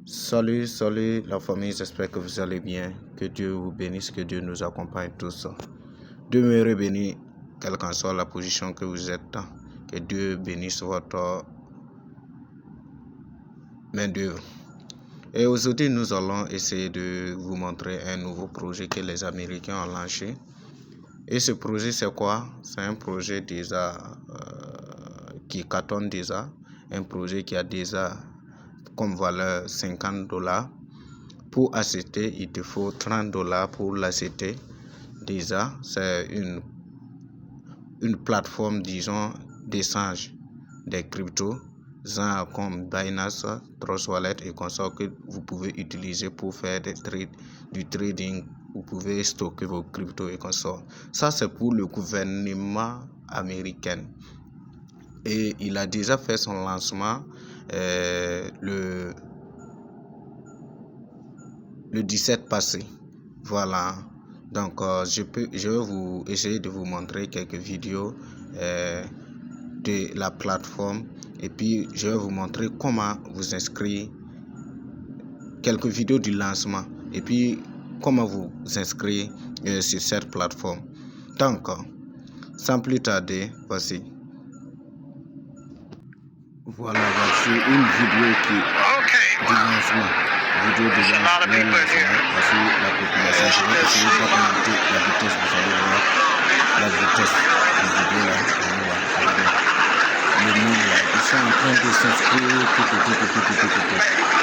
Salut, salut la famille, j'espère que vous allez bien, que Dieu vous bénisse, que Dieu nous accompagne tous. Demeurez bénis, quelle qu'en soit la position que vous êtes, que Dieu bénisse votre main d'œuvre. Et aujourd'hui, nous allons essayer de vous montrer un nouveau projet que les Américains ont lancé. Et ce projet, c'est quoi? C'est un projet déjà qui cartonne déjà, un projet qui a déjà comme valeur $50. Pour acheter, il te faut $30 pour l'acheter. Déjà, c'est une plateforme, disons, d'échange des cryptos, genre comme Binance, Trust Wallet et consorts que vous pouvez utiliser pour faire du trading. Vous pouvez stocker vos cryptos et consorts. Ça, c'est pour le gouvernement américain. Et il a déjà fait son lancement le 17 passé. Voilà. Donc, je vais vous essayer de vous montrer quelques vidéos de la plateforme. Et puis, je vais vous montrer comment vous inscrire. Quelques vidéos du lancement. Et puis, comment vous inscrire sur cette plateforme. Donc, sans plus tarder, voici. Voilà, voici une vidéo du lancement. Vidéo du lancement. Voici la population. Je vais essayer d'augmenter la vitesse. Vous allez voir la vitesse de la vidéo là. Le monde là, ils sont en train de s'inscrire.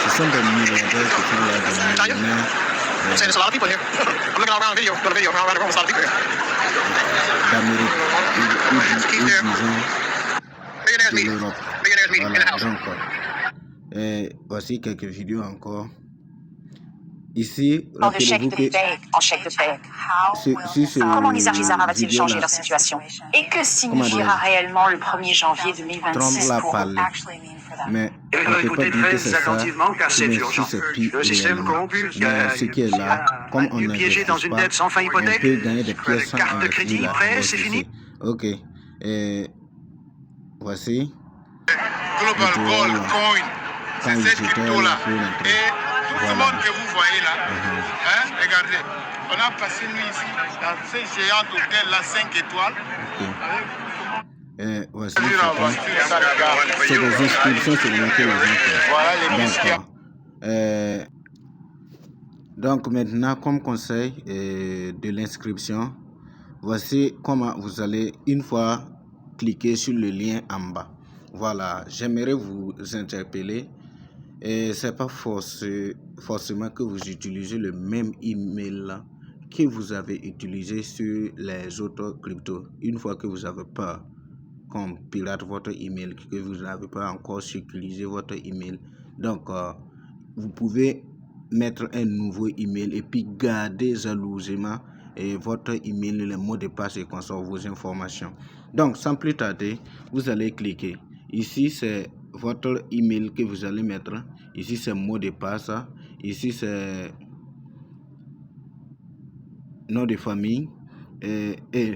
Ce sont des milliardaires qui sont là, des millionnaires. D'Amérique ou d'Europe. Voilà, donc, voici quelques vidéos encore. Ici, rappelez-vous que comment Nizar Gizara va-t-il changer leur situation? Et que signifiera réellement le 1er janvier 2026 pour eux? Mais écoutez très attentivement car c'est urgent. Le système corrompu, ce qui est là, comme on est piégé dans une dette sans fin hypothèque, on peut gagner des pièces sans carte de crédit, prêt, c'est fini. Ok. Voici. Global Gold Coin, c'est cette crypto-là. Et tout le monde que vous voyez là, regardez, on a passé nous ici dans ce géant hôtel là 5 étoiles. Voici c'est des inscriptions sur lesquelles les gens font. Donc maintenant, comme conseil de l'inscription, voici comment vous allez une fois cliquer sur le lien en bas. Voilà, j'aimerais vous interpeller. Et c'est pas forcément que vous utilisez le même email que vous avez utilisé sur les autres cryptos. Une fois que vous avez peur qu'on pirate votre email, que vous n'avez pas encore utilisé votre email, donc vous pouvez mettre un nouveau email et puis garder jalousement votre email, les mots de passe et consorts, vos informations. Donc sans plus tarder, vous allez cliquer ici, c'est votre email que vous allez mettre. Ici c'est mot de passe. Ici c'est nom de famille et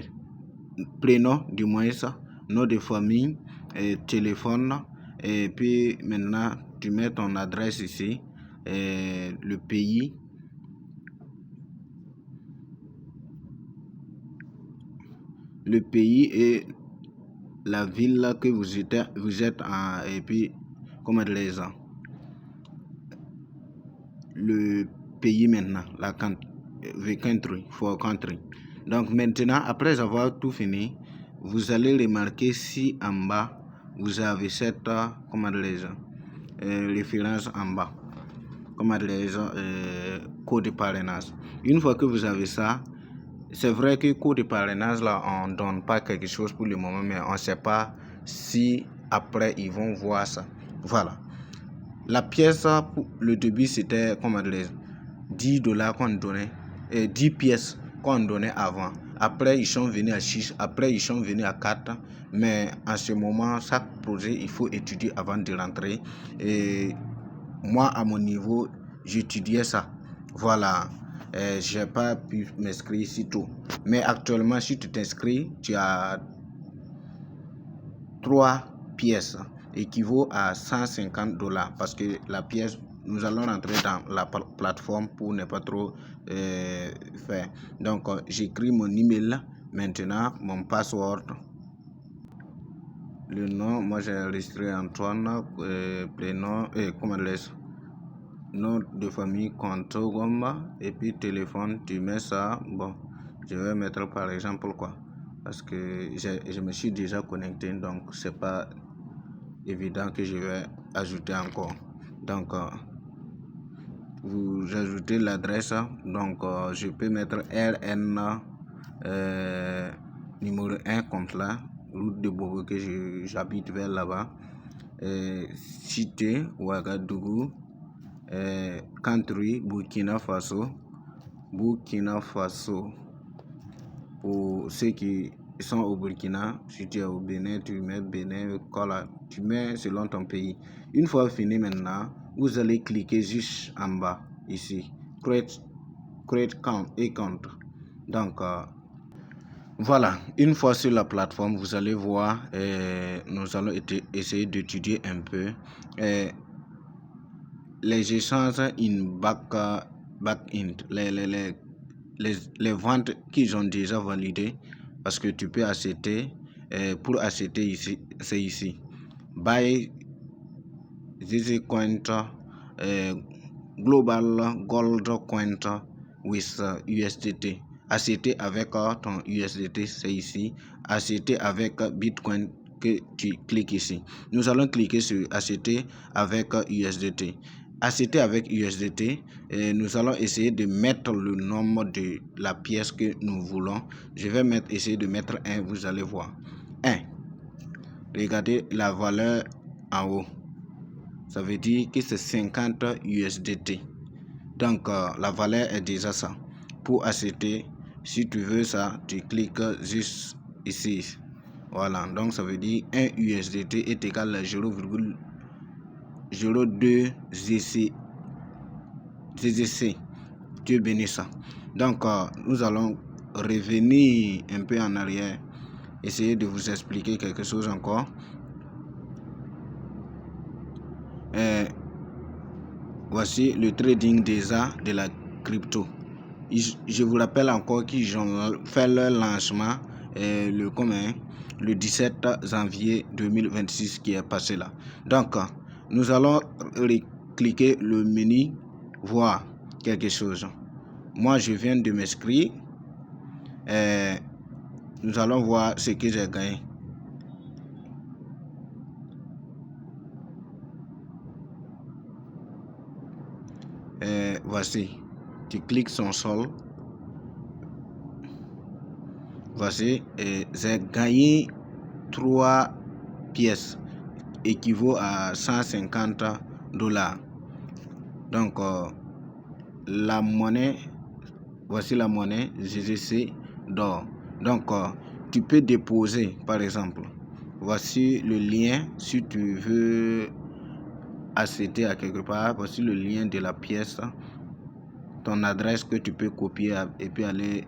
prénom du moins ça, nom de famille et téléphone. Et puis maintenant tu mets ton adresse ici, le pays, et la ville que vous êtes en, et puis comment les gens, le pays maintenant, la country, for country. Donc maintenant, après avoir tout fini, vous allez remarquer si en bas vous avez cette référence en bas, code de parrainage. Une fois que vous avez ça, c'est vrai que code de parrainage là, on donne pas quelque chose pour le moment, mais on sait pas si après ils vont voir ça. Voilà. La pièce pour le début c'était $10 qu'on donnait, 10 pièces qu'on donnait avant. Après ils sont venus à 6, après ils sont venus à 4. Mais en ce moment, chaque projet il faut étudier avant de rentrer. Et moi à mon niveau, j'étudiais ça. Voilà. J'ai pas pu m'inscrire si tôt. Mais actuellement, si tu t'inscris, tu as 3 pièces équivaut à $150 parce que la pièce nous allons rentrer dans la plateforme pour ne pas trop faire. Donc, j'écris mon email maintenant, mon password. Le nom, moi j'ai enregistré Antoine, prénom, nom de famille, compte, et puis téléphone, tu mets ça. Bon, je vais mettre par exemple quoi, parce que je me suis déjà connecté, donc c'est pas évident que je vais ajouter encore. Donc, vous ajoutez l'adresse, donc je peux mettre RN numéro 1 comme là, route de Bobo que j'habite vers là-bas, cité Ouagadougou, country Burkina Faso. Pour ceux qui sont au Burkina, si tu es au Bénin, tu mets Bénin, tu mets selon ton pays. Une fois fini maintenant, vous allez cliquer juste en bas ici, create account. Donc voilà, une fois sur la plateforme, vous allez voir, nous allons essayer d'étudier un peu les échanges in back-end, les ventes qu'ils ont déjà validées, parce que tu peux acheter, pour acheter ici, c'est ici, buy this coin, global gold coin with USDT. Acheter avec ton USDT, c'est ici. Acheter avec Bitcoin, que tu cliques ici. Nous allons cliquer sur acheter avec USDT. Acheter avec USDT, nous allons essayer de mettre le nombre de la pièce que nous voulons. Je vais essayer de mettre 1, vous allez voir. 1. Regardez la valeur en haut. Ça veut dire que c'est 50 USDT. Donc, la valeur est déjà ça. Pour acheter, si tu veux ça, tu cliques juste ici. Voilà, donc ça veut dire 1 USDT est égal à 0,02 ZC. Dieu bénisse ça. Donc, nous allons revenir un peu en arrière, essayer de vous expliquer quelque chose encore. Voici le trading déjà de la crypto. Je vous rappelle encore qu'ils ont fait leur lancement le 17 janvier 2026 qui est passé là. Donc, nous allons cliquer le menu, voir quelque chose. Moi, je viens de m'inscrire. Nous allons voir ce que j'ai gagné. Voici, tu cliques sur sol. Voici, j'ai gagné 3 pièces équivaut à 150 $. Donc, la monnaie, voici la monnaie GGC d'or. Donc, tu peux déposer, par exemple. Voici le lien si tu veux accéder à quelque part. Voici le lien de la pièce, ton adresse que tu peux copier et puis aller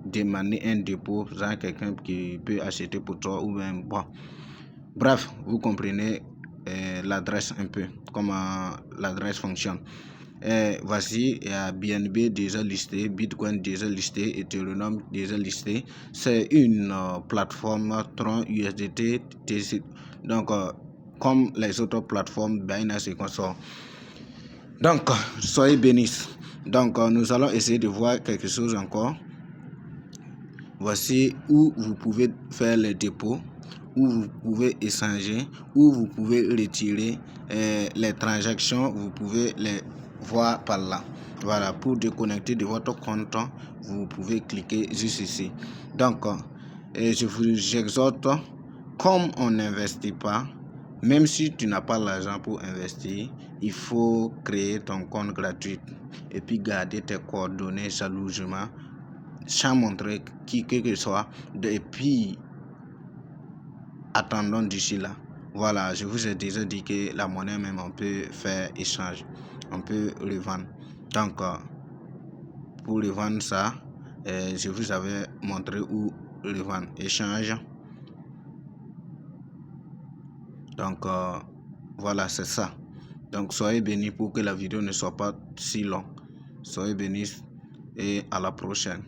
demander un dépôt, genre quelqu'un qui peut acheter pour toi ou même bon. Bref, vous comprenez l'adresse un peu, comment l'adresse fonctionne. Voici, il y a BNB déjà listé, Bitcoin déjà listé, Ethereum déjà listé. C'est une plateforme Tron USDT, donc comme les autres plateformes Binance et consorts. Donc, soyez bénis. Donc, nous allons essayer de voir quelque chose encore. Voici où vous pouvez faire les dépôts, où vous pouvez échanger, où vous pouvez retirer les transactions, vous pouvez les voir par là. Voilà, pour déconnecter de votre compte, vous pouvez cliquer juste ici. Donc, je vous exhorte, comme on n'investit pas, même si tu n'as pas l'argent pour investir, il faut créer ton compte gratuit et puis garder tes coordonnées jalousement, sans montrer qui que ce soit, et puis attendons d'ici là. Voilà, je vous ai déjà dit que la monnaie même, on peut faire échange, on peut revendre. Donc, pour revendre ça, je vous avais montré où revendre, échange. Donc, voilà, c'est ça. Donc soyez bénis pour que la vidéo ne soit pas si longue. Soyez bénis et à la prochaine.